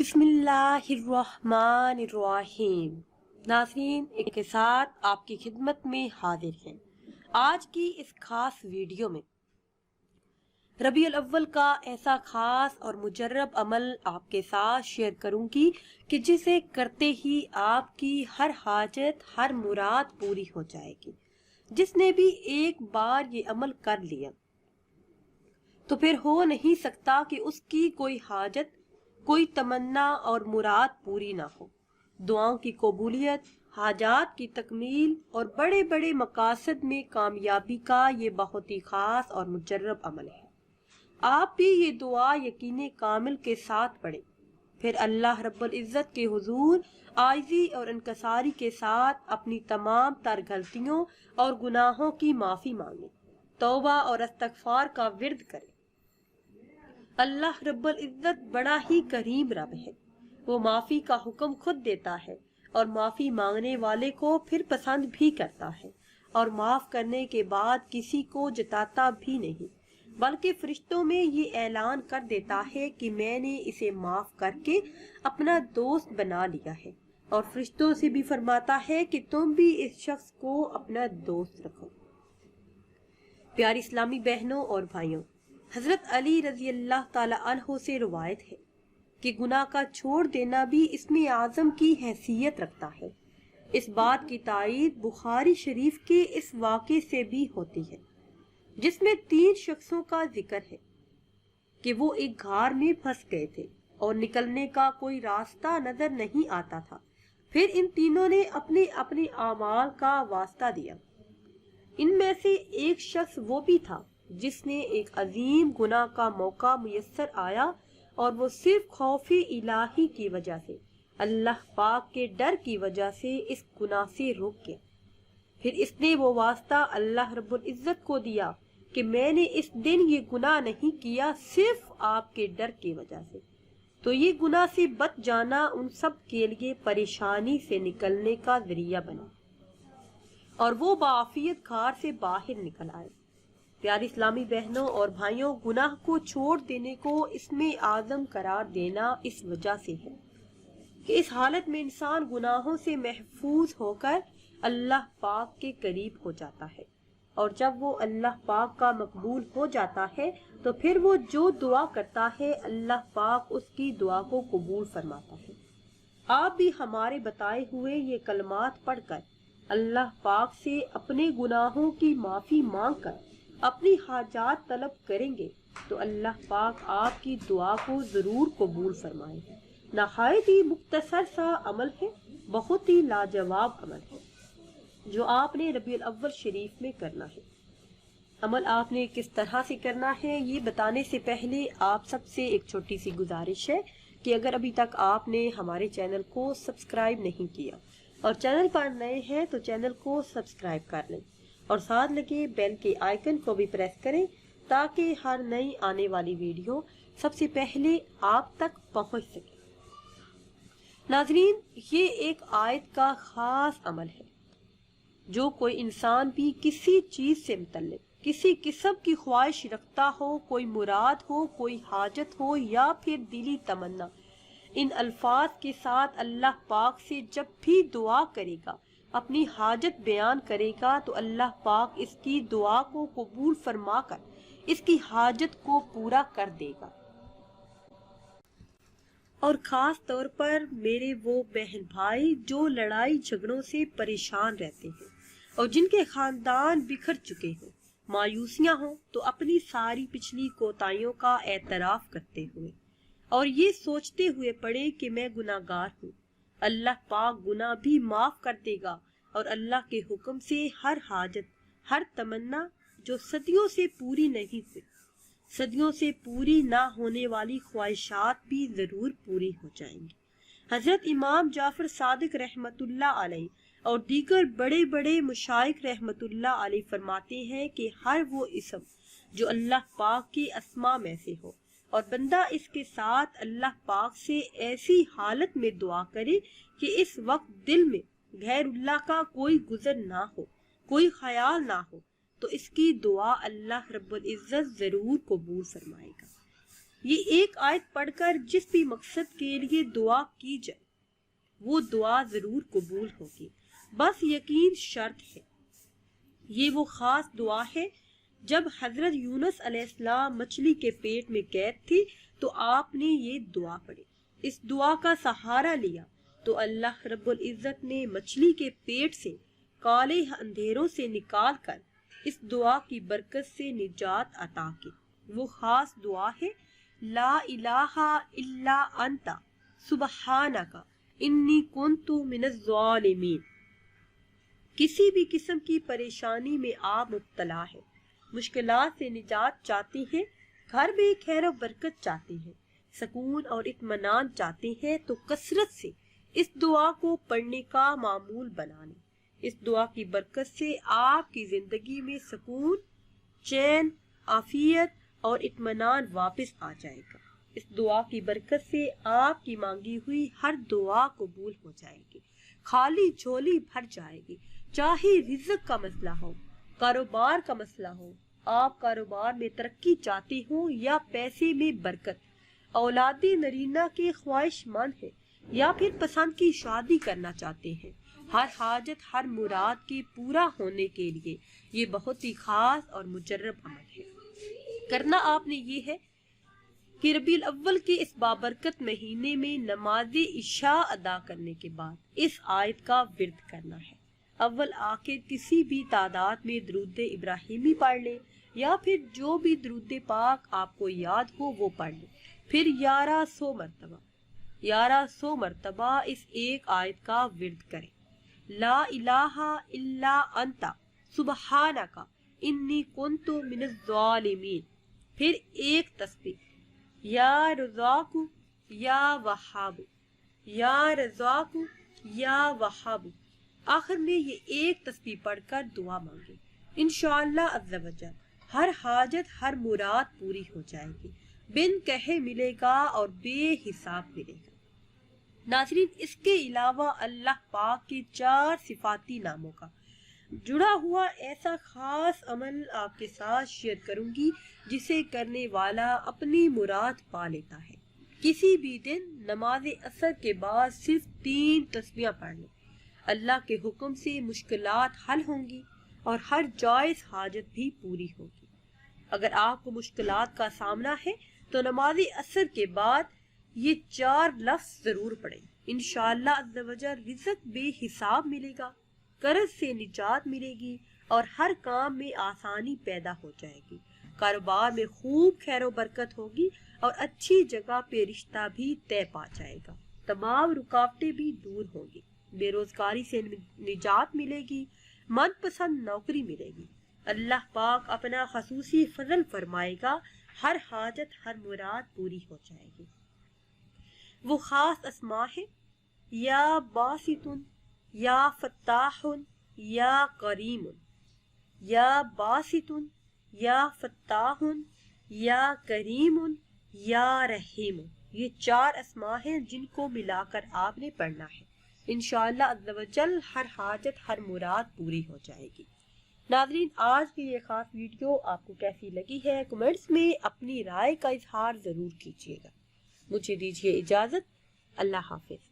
بسم اللہ الرحمن الرحیم۔ ناظرین، ایک کے ساتھ آپ کی خدمت میں حاضر ہیں۔ آج کی اس خاص ویڈیو میں ربیع الاول کا ایسا خاص اور مجرب عمل آپ کے ساتھ شیئر کروں گی کہ جسے کرتے ہی آپ کی ہر حاجت، ہر مراد پوری ہو جائے گی۔ جس نے بھی ایک بار یہ عمل کر لیا تو پھر ہو نہیں سکتا کہ اس کی کوئی حاجت، کوئی تمنا اور مراد پوری نہ ہو۔ دعاؤں کی قبولیت، حاجات کی تکمیل اور بڑے بڑے مقاصد میں کامیابی کا یہ بہت ہی خاص اور مجرب عمل ہے۔ آپ بھی یہ دعا یقین کامل کے ساتھ پڑھیں، پھر اللہ رب العزت کے حضور عاجزی اور انکساری کے ساتھ اپنی تمام تر غلطیوں اور گناہوں کی معافی مانگیں، توبہ اور استغفار کا ورد کریں۔ اللہ رب العزت بڑا ہی کریم رب ہے۔ وہ معافی کا حکم خود دیتا ہے اور معافی مانگنے والے کو پھر پسند بھی کرتا ہے، اور معاف کرنے کے بعد کسی کو جتاتا بھی نہیں، بلکہ فرشتوں میں یہ اعلان کر دیتا ہے کہ میں نے اسے معاف کر کے اپنا دوست بنا لیا ہے، اور فرشتوں سے بھی فرماتا ہے کہ تم بھی اس شخص کو اپنا دوست رکھو۔ پیاری اسلامی بہنوں اور بھائیوں، حضرت علی رضی اللہ تعالی عنہ سے روایت ہے کہ گناہ کا چھوڑ دینا بھی اسم اعظم کی حیثیت رکھتا ہے۔ اس بات کی تائید بخاری شریف کے اس واقعے سے بھی ہوتی ہے جس میں 3 شخصوں کا ذکر ہے کہ وہ ایک غار میں پھنس گئے تھے اور نکلنے کا کوئی راستہ نظر نہیں آتا تھا۔ پھر ان تینوں نے اپنے اپنے اعمال کا واسطہ دیا۔ ان میں سے ایک شخص وہ بھی تھا جس نے ایک عظیم گناہ کا موقع میسر آیا اور وہ صرف خوف الہی کی وجہ سے، اللہ پاک کے ڈر کی وجہ سے اس گناہ سے رک گیا۔ پھر اس نے وہ واسطہ اللہ رب العزت کو دیا کہ میں نے اس دن یہ گناہ نہیں کیا صرف آپ کے ڈر کی وجہ سے۔ تو یہ گناہ سے بچ جانا ان سب کے لیے پریشانی سے نکلنے کا ذریعہ بنا اور وہ بعافیت غار سے باہر نکل آئے۔ پیاری اسلامی بہنوں اور بھائیوں، گناہ کو چھوڑ دینے کو اسم اعظم قرار دینا اس وجہ سے ہے کہ اس حالت میں انسان گناہوں سے محفوظ ہو کر اللہ پاک کے قریب ہو جاتا ہے، اور جب وہ اللہ پاک کا مقبول ہو جاتا ہے تو پھر وہ جو دعا کرتا ہے اللہ پاک اس کی دعا کو قبول فرماتا ہے۔ آپ بھی ہمارے بتائے ہوئے یہ کلمات پڑھ کر اللہ پاک سے اپنے گناہوں کی معافی مانگ کر اپنی حاجات طلب کریں گے تو اللہ پاک آپ کی دعا کو ضرور قبول فرمائے گا۔ نہایت ہی مختصر سا عمل ہے، بہت ہی لاجواب عمل ہے جو آپ نے ربیع الاول شریف میں کرنا ہے۔ عمل آپ نے کس طرح سے کرنا ہے یہ بتانے سے پہلے آپ سب سے ایک چھوٹی سی گزارش ہے کہ اگر ابھی تک آپ نے ہمارے چینل کو سبسکرائب نہیں کیا اور چینل پر نئے ہیں تو چینل کو سبسکرائب کر لیں اور ساتھ لگے بیل کے آئیکن کو بھی پریس کریں تاکہ ہر نئی آنے والی ویڈیو سب سے پہلے آپ تک پہنچ سکے۔ ناظرین، یہ ایک آیت کا خاص عمل ہے۔ جو کوئی انسان بھی کسی چیز سے متعلق کسی قسم کی خواہش رکھتا ہو، کوئی مراد ہو، کوئی حاجت ہو یا پھر دلی تمنا، ان الفاظ کے ساتھ اللہ پاک سے جب بھی دعا کرے گا، اپنی حاجت بیان کرے گا تو اللہ پاک اس کی دعا کو قبول فرما کر اس کی حاجت کو پورا کر دے گا۔ اور خاص طور پر میرے وہ بہن بھائی جو لڑائی جھگڑوں سے پریشان رہتے ہیں اور جن کے خاندان بکھر چکے ہوں، مایوسیاں ہوں، تو اپنی ساری پچھلی کوتاہیوں کا اعتراف کرتے ہوئے اور یہ سوچتے ہوئے پڑھے کہ میں گناہگار ہوں، اللہ پاک گناہ بھی معاف کر دے گا، اور اللہ کے حکم سے ہر حاجت، ہر تمنا جو صدیوں سے پوری نہیں ہوئی، صدیوں سے پوری نہ ہونے والی خواہشات بھی ضرور پوری ہو جائیں گی۔ حضرت امام جعفر صادق رحمت اللہ علیہ اور دیگر بڑے بڑے مشائخ رحمت اللہ علیہ فرماتے ہیں کہ ہر وہ اسم جو اللہ پاک کے اسماء میں سے ہو اور بندہ اس کے ساتھ اللہ پاک سے ایسی حالت میں دعا کرے کہ اس وقت دل میں غیر اللہ کا کوئی گزر نہ ہو، کوئی خیال نہ ہو، تو اس کی دعا اللہ رب العزت ضرور قبول فرمائے گا۔ یہ ایک آیت پڑھ کر جس بھی مقصد کے لیے دعا کی جائے وہ دعا ضرور قبول ہوگی، بس یقین شرط ہے۔ یہ وہ خاص دعا ہے جب حضرت یونس علیہ السلام مچھلی کے پیٹ میں قید تھی تو آپ نے یہ دعا پڑھی، اس دعا کا سہارا لیا تو اللہ رب العزت نے مچھلی کے پیٹ سے کالے اندھیروں سے نکال کر اس دعا کی برکت سے نجات عطا کی۔ وہ خاص دعا ہے لا الہ الا انت سبحانک انی کنت من الظالمین۔ کسی بھی قسم کی پریشانی میں آپ مبتلا ہیں، مشکلات سے نجات چاہتے ہیں، گھر میں خیر و برکت چاہتے ہیں، سکون اور اطمینان چاہتے ہیں تو کثرت سے اس دعا کو پڑھنے کا معمول بنا لیں۔ اس دعا کی برکت سے آپ کی زندگی میں سکون، چین، عافیت اور اطمینان واپس آ جائے گا۔ اس دعا کی برکت سے آپ کی مانگی ہوئی ہر دعا قبول ہو جائے گی، خالی جھولی بھر جائے گی۔ چاہے رزق کا مسئلہ ہو، کاروبار کا مسئلہ ہو، آپ کاروبار میں ترقی چاہتے ہوں یا پیسے میں برکت، اولاد نرینہ کے خواہش مند ہیں یا پھر پسند کی شادی کرنا چاہتے ہیں، ہر حاجت ہر مراد کے پورا ہونے کے لیے یہ بہت ہی خاص اور مجرب عمل ہے۔ کرنا آپ نے یہ ہے کہ ربیع الاول کے اس بابرکت مہینے میں نماز عشاء ادا کرنے کے بعد اس آیت کا ورد کرنا ہے۔ اول آخر کسی بھی تعداد میں درود ابراہیمی پڑھ لیں یا پھر جو بھی درود پاک آپ کو یاد ہو وہ پڑھ لیں، پھر 1100 مرتبہ اس ایک آیت کا ورد کریں۔ لا الہ الا انت سبحانک انی کنت من الظالمین، پھر ایک تسبیح یا رزاق یا وہاب، یا رزاق یا وہاب، آخر میں یہ ایک تسبیح پڑھ کر دعا مانگے۔ انشاءاللہ عز و جل ہر حاجت ہر مراد پوری ہو جائے گی، بن کہے ملے گا اور بے حساب ملے گا۔ ناظرین، اس کے علاوہ اللہ پاک کے 4 صفاتی ناموں کا جڑا ہوا ایسا خاص عمل آپ کے ساتھ شیئر کروں گی جسے کرنے والا اپنی مراد پا لیتا ہے۔ کسی بھی دن نماز عصر کے بعد صرف 3 تسبیحاں پڑھ لیں، اللہ کے حکم سے مشکلات حل ہوں گی اور ہر جائز حاجت بھی پوری ہوگی۔ اگر آپ کو مشکلات کا سامنا ہے تو نماز عصر کے بعد یہ 4 لفظ ضرور پڑھیں۔ انشاءاللہ عز و جل رزق بے حساب ملے گا، قرض سے نجات ملے گی اور ہر کام میں آسانی پیدا ہو جائے گی، کاروبار میں خوب خیر و برکت ہوگی اور اچھی جگہ پہ رشتہ بھی طے پا جائے گا، تمام رکاوٹیں بھی دور ہوں گی، بے روزگاری سے نجات ملے گی، من پسند نوکری ملے گی، اللہ پاک اپنا خصوصی فضل فرمائے گا، ہر حاجت ہر مراد پوری ہو جائے گی۔ وہ خاص اسماء ہے یا باسط یا فتاح یا کریم، یا باسط یا فتاح یا کریم یا رحیم، یہ 4 اسماء ہیں جن کو ملا کر آپ نے پڑھنا ہے۔ انشاءاللہ عز و جل ہر حاجت ہر مراد پوری ہو جائے گی۔ ناظرین، آج کی یہ خاص ویڈیو آپ کو کیسی لگی ہے کمنٹس میں اپنی رائے کا اظہار ضرور کیجیے گا۔ مجھے دیجیے اجازت، اللہ حافظ۔